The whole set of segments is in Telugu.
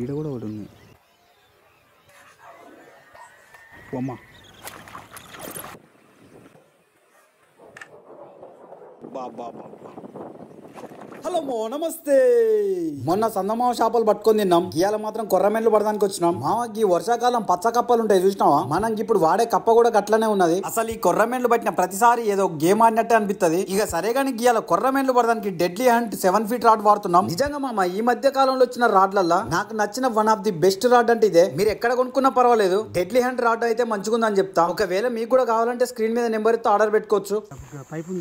ఈడ కూడా ఒకటి ఉంది. అమ్మ బాబా హలో నమస్తే. మొన్న సందమావ చేపలు పట్టుకొని తిన్నాం. ఇవాళ మాత్రం కొర్రమెన్లు పడడానికి వచ్చినాం. మామకి వర్షాకాలం పచ్చ కప్పలు ఉంటాయి చూసినావా? మనం ఇప్పుడు వాడే కప్ప కూడా గట్లనే ఉన్నది. అసలు ఈ కొర్రమెన్లు పట్టిన ప్రతిసారి ఏదో గేమ్ ఆడినట్టే అనిపిస్తుంది. ఇక సరే కానీ ఇవాళ కొర్రమెన్లు పడడానికి డెడ్లీ హంట్ 7 feet రాడ్ వాడుతున్నాం. నిజంగా మామ ఈ మధ్య కాలంలో వచ్చిన రాడ్లల్లా నాకు నచ్చిన one of the best rod అంటే ఇదే. మీరు ఎక్కడ కొనుక్కున్నా పర్వాలేదు, డెడ్లీ హంట్ రాడ్ అయితే మంచిగుందని చెప్తా. ఒకవేళ మీకు కూడా కావాలంటే స్క్రీన్ మీద నెంబర్ ఇస్తే ఆర్డర్ పెట్టుకోవచ్చు. పైపు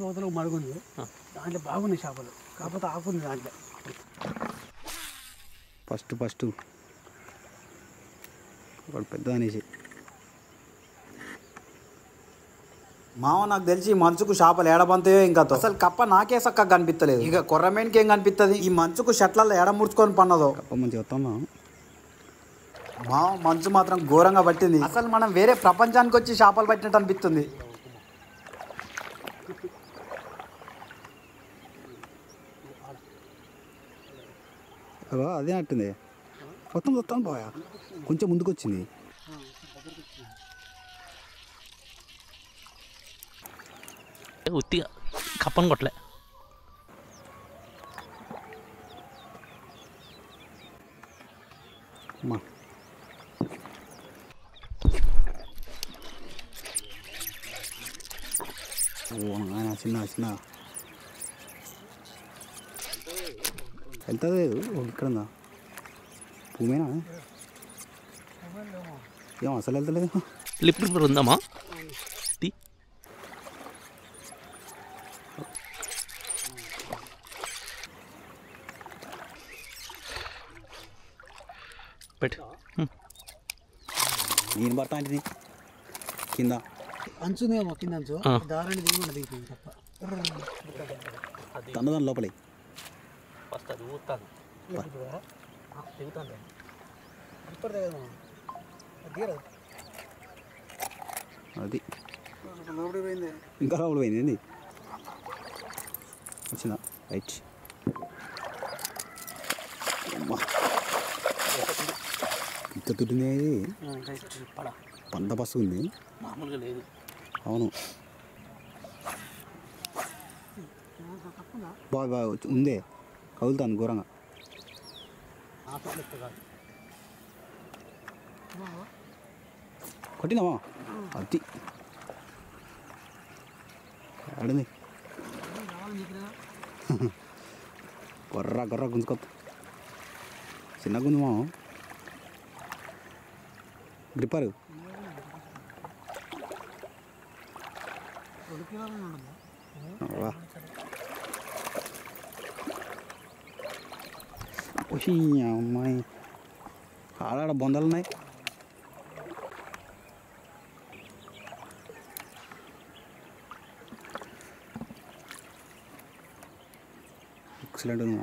అవతల మడుగుంది, దాంట్లో బాగున్నాయి చేపలు, కాకపోతే ఆకుంది దాంట్లో. ఫస్ట్ వాడు పెద్ద అనేసి మామ నాకు తెలిసి ఈ మంచుకు చేపలు ఏడబంతాయో ఇంకా అసలు కప్ప నాకే చక్కగా కనిపిస్తలేదు. ఇక కొర్రమేన్కి ఏం కనిపిస్తుంది? ఈ మంచుకు షట్లలో ఏడ ముడుచుకొని పన్నదో. కప్ప మంచి వస్తామా మామ? మంచు మాత్రం ఘోరంగా పట్టింది. అసలు మనం వేరే ప్రపంచానికి వచ్చి చేపలు పట్టినట్టు అనిపిస్తుంది. అదే అట్టుంది. వస్తాను బాయా, కొంచెం ముందుకు వచ్చింది. ఉత్తిగా కప్పను కొట్టలే. అమ్మా చిన్న వెళ్తుంది లేదు ఇక్కడ ఉందా? భూమేనా? ఏమో అసలు వెళ్తలేదు. లిప్ రిపేర్ ఉందమ్మా? పెట్టు. నేను పడతా అంటే కింద అంచుందేమో, కింద అంచు దారాన్ని దిగుతుంది తప్ప తన్నదాని లోపలే ఫస్ట్ అది ఊతాను దిగుతాను. అది ఇంకా లోపల పోయింది. ఏంది వచ్చిందా? రైట్. ఇంత తుట్టింది, పంట బస్సు ఉంది, మామూలుగా లేదు. అవును బాగా ఉందే, కదులుతాను ఘోరంగా. కొట్టినావా? అది ఆడింది. గొర్ర గుంజుకొత్త చిన్న గుంజుమా గ్రిప్పరు. అమ్మాయి ఆడాడ బొందలు ఉన్నాయి. ఎక్సలెంట్ ఉంది.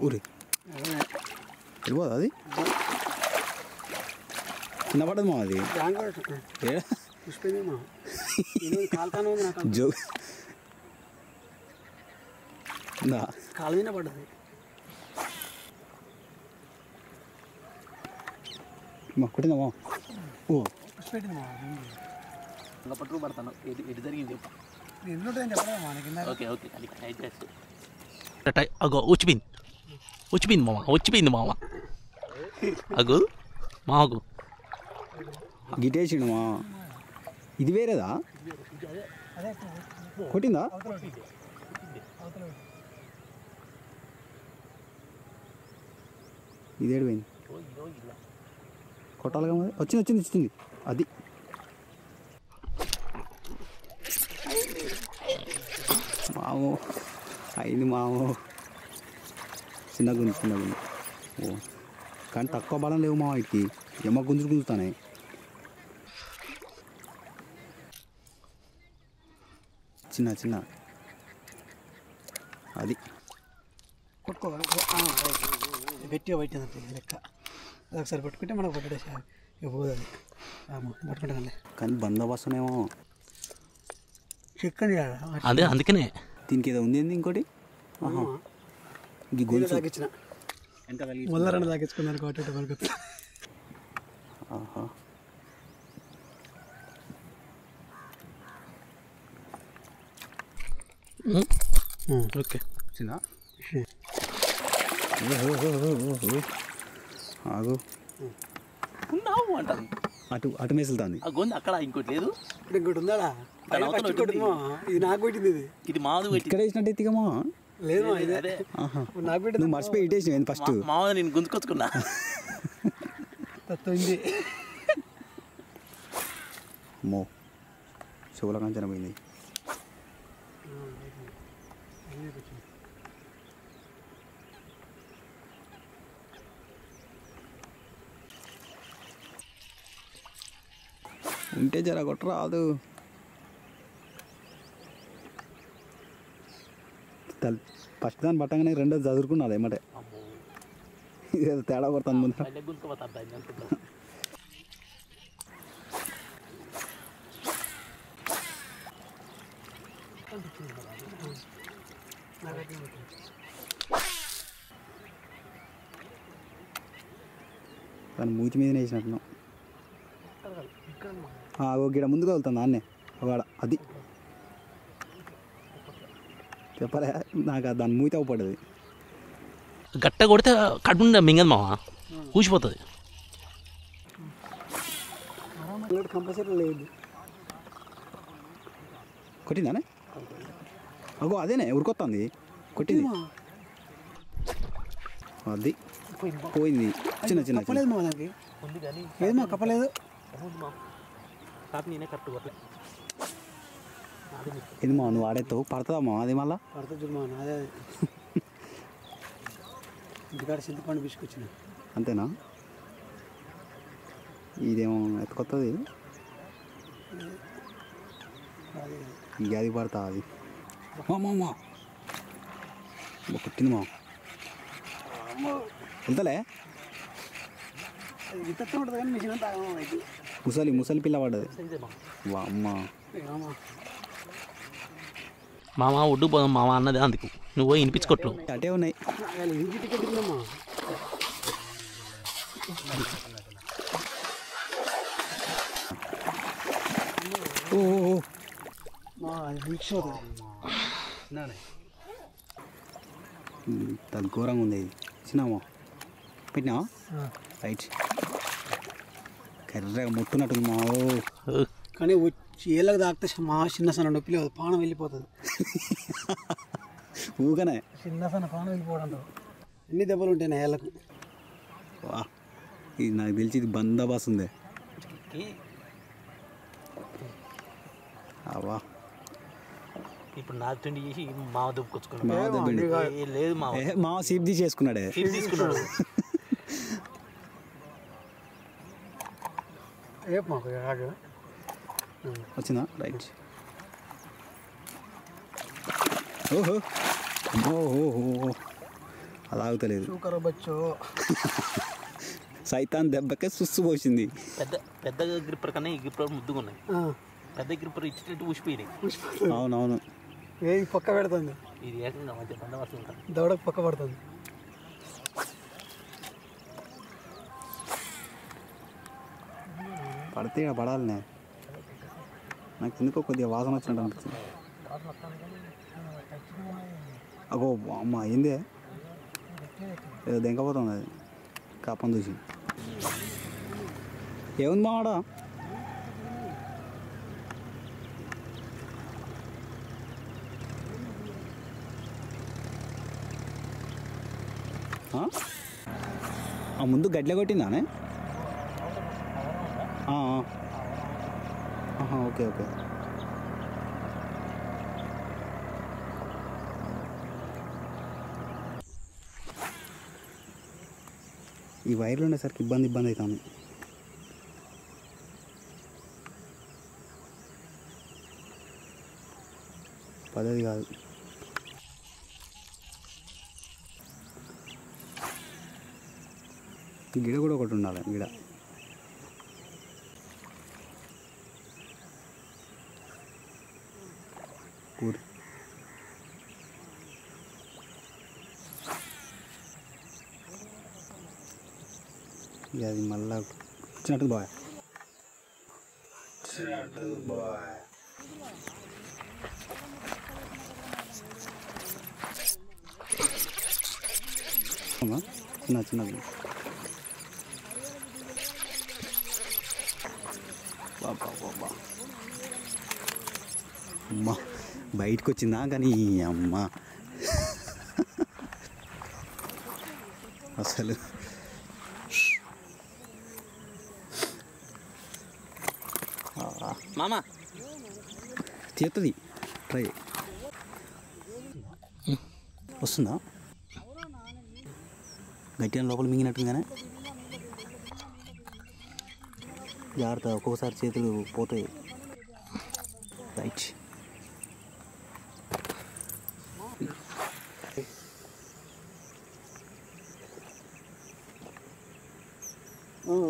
ఊరి వెళ్ళిపోదా? అది కింద పడదు మా. అది జో కాలు మీద పడ్డది. మా కొట్టిందమ్మా. ఓ పట్టుకు పడతాను. ఎటు జరిగింది చెప్పు. ఓకే అగో వచ్చిపోయింది మామ. అగో మాకు గిటేసిండు మా. ఇది వేరేదా? కొట్టిందా? ఇదేడు పోయింది. కొట్టాలిగా మరి. వచ్చింది. అది మామో అయింది మామో. చిన్నగుంది. ఓ కానీ తక్కువ బలం లేవు మా వాటికి. ఎమ్మ గుంజుతానే. చిన్న అది ఎక్కువ గట్టిగా పట్టిందంటే లెక్క అది ఒకసారి పట్టుకుంటే మనకు పట్టడే పోదు అది పట్టుకుంటాం కానీ బందోబస్తునేమో చిక్కని అదే అందుకనే దీనికి ఏదో ఉంది ఏంది ఇంకోటి ఈ గొలుసు తాగించిన మొదల రెండు తాగించుకున్నాను కాబట్టి మనకు ఆహా ఓకే చిన్న ఆగు ఉన్నావు అంటాను అటు అటు మేసులుతుంది ఆ గొంతు అక్కడ ఇంకోటి లేదు ఇక్కడ ఇంకోటి ఉందాడా దాని అవతల ఒకటి ఉంది. ఇది నాకు పెట్టింది ఇది ఇది మాది పెట్టి ఇక్కడ వేసినట్టు ఎత్తికమా లేదు ఇదే అదే నాకు పెట్టింది నువ్వు మర్చిపోయి ఇటేసినావు ఫస్ట్ మామూలు నేను గుంజుకొచ్చుకున్నా తత్తుంది మో చెవుల కంచన పోయింది ఉంటే జర కొట్టరాదు ఫస్ట్ దాన్ని పట్టగానే రెండోది చదువుకున్నాడు ఏమంటే ఇది తేడా కొడుతుంది ముందు గుంజుకోపోతా దాని మూతి మీద వేసినట్టున్నావు గిడ ముందుకు వెళ్తుంది అన్నే ఒకడ అది చెప్పలే నాకు దాని మూతి అవ్వపడ్డది గట్ట కొడితే కడుపుండ మింగదు మామ ఊసిపోతుంది కంపల్సరీ లేదు కొట్టిందానే అగో అదేనే ఉరికొస్తుంది కొట్టింది అది పోయింది చిన్న చిన్న కప్పలేదు మా దానికి ఉంది కానీ ఏది మా కప్పలేదు కాదు నేనే కరెక్ట్ కొట్టలే ఇది మా నువ్వు ఆడేస్తావు పడుతుందమ్మా అది మళ్ళా పడుతుంది చూడు మా అదే ఇంటికాడ చింతపండు పిసుకొచ్చిన అంతేనా ఇదేమో ఎత్తుకొస్తుంది ఇక అది పడతా అది మా కొట్టింది మా వెళ్తలే ఇంత ఉంటుంది కానీ మిషన్ అంతా ముసలి పిల్ల పడ్డది వా అమ్మ మామ ఒడ్డు పోదాం మామ అన్నది అందుకు నువ్వు వినిపించుకోట్లు అటే ఉన్నాయి ఇంటి టికెట్ ఉందమ్మా ఓ మా రిక్ష ఘోరంగా ఉంది ఇది చిన్నమ్మా పెట్టినావా రైట్ కర్రగా ముట్టున్నట్టుంది మా కానీ వచ్చి ఏళ్ళకి తాకితే మా చిన్న సన్న నొప్పి లేదు పానం వెళ్ళిపోతుంది ఊగనే చిన్న సన్న పానం వెళ్ళిపోవడం ఎన్ని దెబ్బలు ఉంటాయి నా ఏళ్ళకు వా ఇది నాకు తెలిసి ఇది బందోబస్తు ఉంది అవా ఇప్పుడు నాకు తిండి చేసి మావ దుప్పుకొచ్చుకున్నాడు మావ దెబ్బిండు. లేదు మావ మా సీప్ చేసుకున్నాడే తీసుకున్నాడు రేపు మాకు ఆగు వచ్చిందా రైట్ ఓహో ఓహో అలా ఆగుతలేదు షూకర్ బచ్చు సైతాన్ దెబ్బకే సుస్సు పోసింది పెద్ద పెద్ద గ్రిప్పర్ కన్నా ఈ గ్రిప్పర్ ముద్దుగా ఉన్నాయి పెద్ద గ్రిప్పర్ ఇచ్చినట్టు ఊసిపోయినాయి అవునవును ఏది పక్క పెడుతుంది ఇది ఏకంగా మంచి బందోబస్తు ఉంటుంది దవడకు పక్క పడుతుంది పడితే ఇక్కడ పడాలనే నాకు ఎందుకో కొద్దిగా వాసన వచ్చినట్టు అనిపిస్తుంది అగో అమ్మ ఏందే ఏదో దెంకపోతుంది అది కాపం చూసి ఏముంది మా ఆడ ఆ ముందు గడ్డలే కొట్టిందానే ఓకే ఓకే ఈ వైర్లు ఉండేసరికి ఇబ్బంది అవుతుంది పద్ధతి కాదు గిడ కూడా ఒకటి ఉండాలి గిడ. కూర ఇక అది మళ్ళా వచ్చినట్టు బాయ్. చిన్న చిన్నది బాబా బాబా అమ్మ బయటకు వచ్చిందా కానీ అమ్మ అసలు మామ తీస్తుంది ట్రై వస్తుందా గట్టిగా లోపల మింగినట్టుగానే జాగ్రత్త ఒక్కొక్కసారి చేతులు పోతాయి. రైట్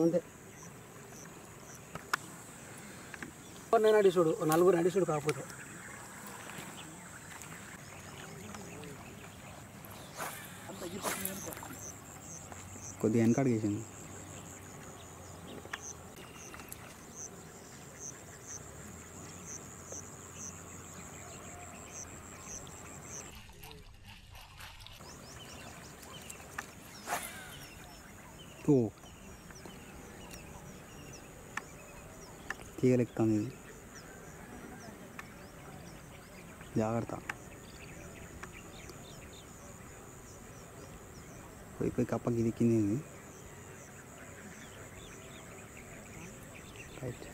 అంతే. నేను అడిసుడు నలుగురు అడిసుడు కాకపోతే కొద్దిగా వెనకాడికి వేసింది. ఓ తీగలెక్కుతుంది ఇది. జాగ్రత్త పోయి కప్పకి ఇది కింద రైట్.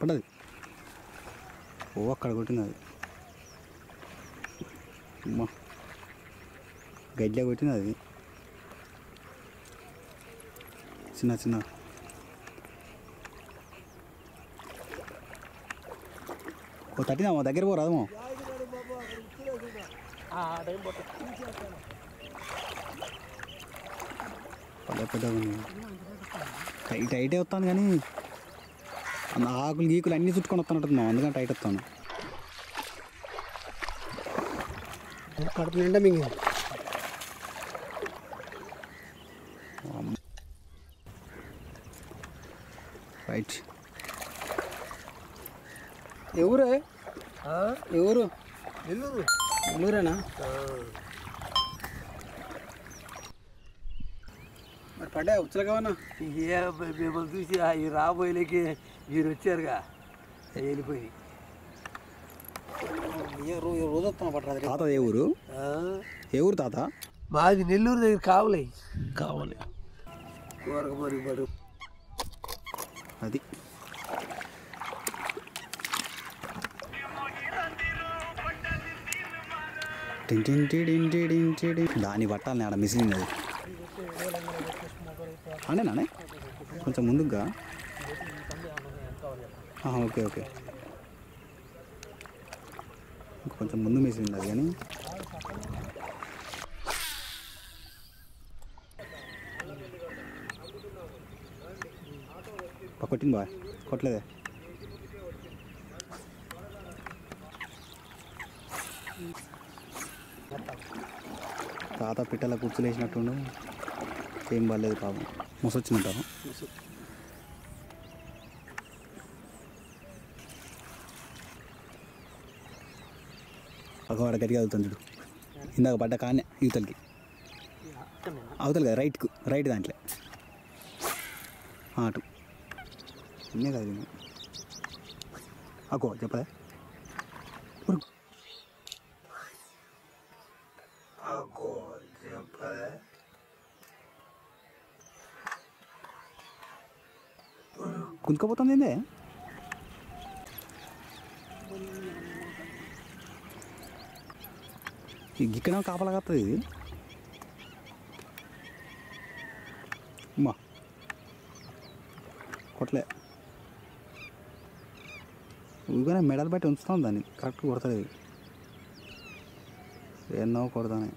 పడ్డది. ఓ అక్కడ కొట్టింది అది. అమ్మా గడ్డ కొట్టింది అది. చిన్న చిన్న ఓ తట్టినా మా దగ్గర పోరాదమ్మా. పెద్దగా టైట్ టైటే వస్తాను కానీ ఆకులు గీకులు అన్నీ చుట్టుకొని వస్తానంటున్నాం, అందుకని టైట్ వస్తాను. కడుపు నిండా మింగింది. రైట్. ఎవరు ఎవరు నెల్లూరేనా? మరి పడ్డా ఉచ్చలు కావన్నా మిమ్మల్ని చూసి ఈ రాబోయేలకి మీరు వచ్చారుగా వెళ్ళిపోయి రోజు వస్తాను పట్టరాదు. తాత ఏ ఊరు? ఏ ఊరు తాత? మాది నెల్లూరు దగ్గర కావాలి కూరకు మరి పడు అది దాన్ని పట్టాలని ఆడ మిసిలింది అది. అండేనా కొంచెం ముందుగా? ఓకే ఓకే కొంచెం ముందు మిసిలింది అది కానీ కొట్టింది బాయ్. కొట్టలేదే తాత పిట్టల కూర్చులేసినట్టుండు. ఏం బాగాలేదు పాపం. ముసొచ్చినట్టాను. ఒకవాడ గట్టిగా అవుతుంది చూడు. ఇందాక పడ్డ కానే యువతలకి అవతల కదా రైట్ దాంట్లో అటు అన్నీ కాదు అగో చెప్పలే. గుంజుకపోతుంది ఏందే? ఇక్కడ కాపలా కత్తది ఇది అమ్మా కొట్టలే ఊరికనే మెడల్ బట్టి ఉంచుతాం దాన్ని కరెక్ట్ కొడతలేదు ఎన్నో కొడతానే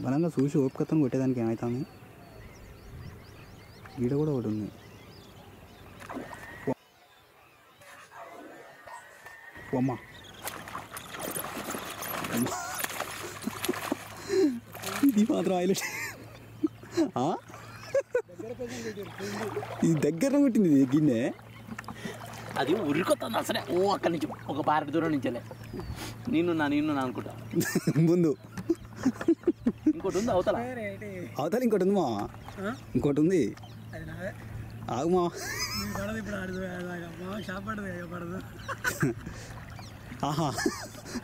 బలంగా చూసి ఓపికతో కొట్టేదానికి ఏమవుతుంది గీడ కూడా ఒకటి ఉంది అమ్మ ఇది మాత్రం హైలైట్ ఇది దగ్గర కొట్టింది ఇది గిన్నె అది ఉరికొస్తుంది అసలే అక్కడి నుంచి ఒక బారెడు దూరం నుంచేలే నేను అనుకుంటా ముందు ఇంకోటి ఉంది అవతల అవతల ఇంకోటి ఉంది మా ఇంకోటి ఉంది ఆగుమా ఆహా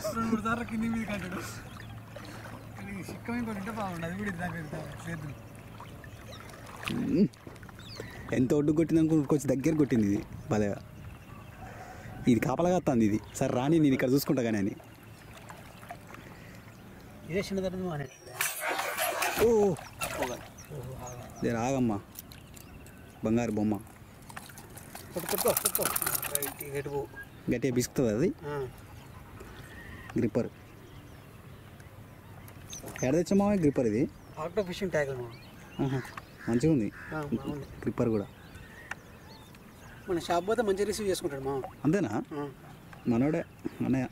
2-3 సార్లు కింది మీద కట్టాడు చిక్కం ఇంకోటి ఉంటే బాగుండు అది కూడా చేద్దాం ఎంత ఒడ్డు కొట్టింది అనుకో కొంచెం దగ్గర కొట్టింది ఇది భలేగా ఇది కాపలాగా వస్తుంది ఇది సరే రాని నేను ఇక్కడ చూసుకుంటా కానీ అని ఇదే చిన్న దగ్గర ఓ రాగమ్మా బంగారు బొమ్మ పట్టుకో గట్టిగా బిసుకుతుంది అది గ్రిప్పర్ ఎక్కడ తెచ్చామా గ్రిప్పర్ ఇది ఆక్టో ఫిషింగ్ ట్యాగ్ మంచిగా ఉంది గ్రిప్పర్ కూడా మన షాప్ పోతే మంచిగా రిసీవ్ చేసుకుంటాడు మా అంతేనా మనోడే అన్నయ్య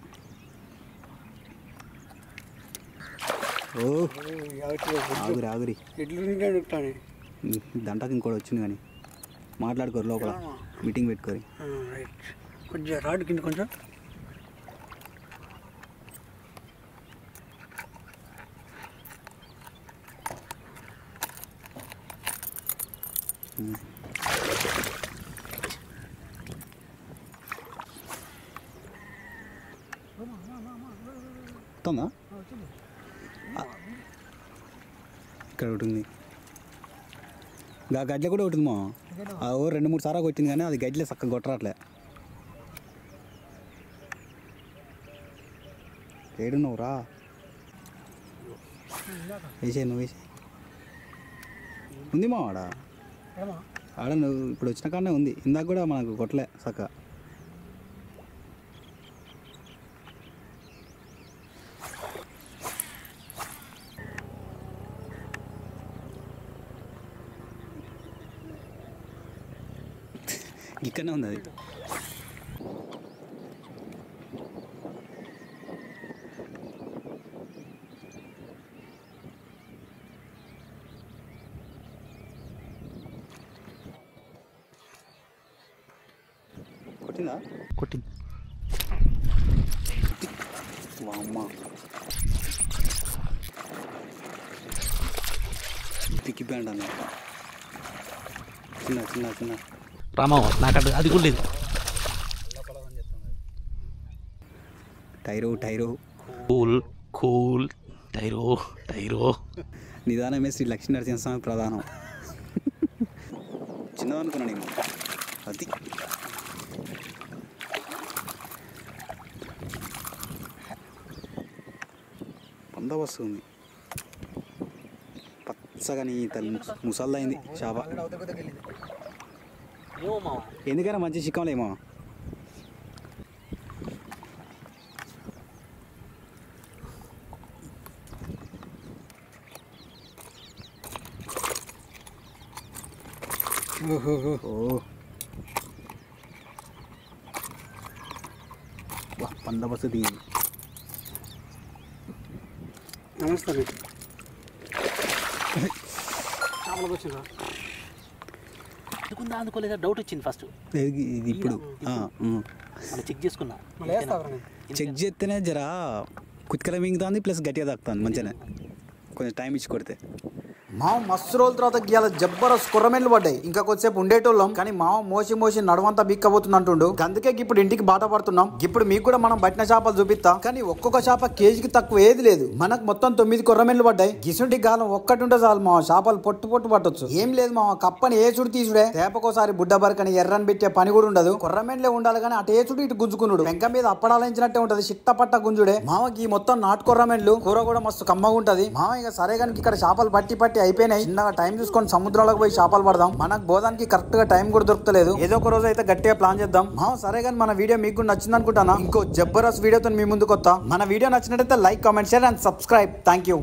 ఓ ఆగురి ఎడ్లు దంటకి ఇంకోటి వచ్చింది కానీ మాట్లాడుకోరు లోపల మీటింగ్ పెట్టుకోరు రైట్ కొంచెం రాడ్ కింద కొంచెం వస్తుందా ఇక్కడ ఒకటి ఉంది గడ్డ కూడా ఒకటి మా ఓ 2-3 సార్లు కొట్టింది కానీ అది గడ్డలే చక్కగా కొట్టరాట్లే ఏడున్నావు రా వేసే నువ్వు వేసే ఉంది మా ఆడ నువ్వు ఇప్పుడు వచ్చిన కాడనే ఉంది ఇందాక కూడా మనకు కొట్టలే చక్క ఇక్కడనే ఉంది అది కొట్టిందా కొట్టింది వామ్మ తిక్కి బ్యాండ్ అన్న చిన్న చిన్న చిన్న రామా నాకు అది కూడా లేదు టైరో కూల్ టైరో నిదానమే శ్రీ లక్ష్మీ నరసింహస్వామి ప్రధానం చిన్నదనుకున్నా నేను అది బందోబస్తు ఉంది పచ్చగా నీ తల్లి ముసల్దైంది చేప ఎందుకైనా మంచి చిక్కంలేమో ఓ బందోబస్తు దిగింది నమస్తే చేపలకు వచ్చిందా అందుకోలేదా డౌట్ వచ్చింది ఫస్ట్ ఇది ఇప్పుడు మనం చెక్ చేసుకున్నా మళ్ళీ వేస్తావరా చెక్ చేస్తేనే జరా కుతికల మింగుతుంది ప్లస్ గట్టిగా తాకుతుంది మంచిగానే కొంచెం టైం ఇచ్చి కొడితే మావ మస్తు రోజుల తర్వాత గీయాల జబ్బరస్ కొర్రమెన్లు పడ్డాయి. ఇంకా కొద్దిసేపు ఉండేటోళ్ళం కానీ మావ మోసి మోసి నడవంతా బిక్కబోతుంది అంటుండు. అందుకే ఇప్పుడు ఇంటికి బాట పడుతున్నాం. ఇప్పుడు మీకు కూడా మనం పట్టిన చేపలు చూపిస్తా. కానీ ఒక్కొక్క చేప కేజీకి తక్కువ ఏది లేదు. మనకు మొత్తం 9 కొర్రమెన్లు పడ్డాయి. గిసుంటి గాలం ఒక్కటి ఉంటే చాలు మావ చేపలు పొట్టు పొట్టు పట్టొచ్చు. ఏం లేదు మావ కప్పని ఏ చుడు తీసుడే. తేపకోసారి బుడ్డ బరకని ఎర్రని పెట్టే పని కూడా ఉండదు. కొర్రమెన్లే ఉండాలి కానీ అటు ఏ చుడు ఇటు గుంజుకున్నాడు. వెంక మీద అప్పడాలించినట్టే ఉంటది. చిట్ట పట్ట గుంజుడే. మావకి మొత్తం నాటు కొర్రమెన్లు కూర కూడా మస్తు కమ్మగా ఉంటది. మావ ఇక సరే కానీ ఇక్కడ చేపలు పట్టి పట్టి అయిపోయినాయి. చిన్నగా టైం చూసుకొని సముద్రాలకు పోయి చేపలు పడదాం. మనకు బోధానికి కరెక్ట్ గా టైం కూడా దొరకలేదు. ఏదో ఒక రోజు అయితే గట్టిగా ప్లాన్ చేద్దాం. మావ సరే కానీ మన వీడియో మీకు నచ్చింది అనుకుంటానా. ఇంకో జబర్దస్త్ వీడియోతో మీ ముందుకు వస్తా. మన వీడియో నచ్చినట్టయితే like comment share and subscribe. Thank you.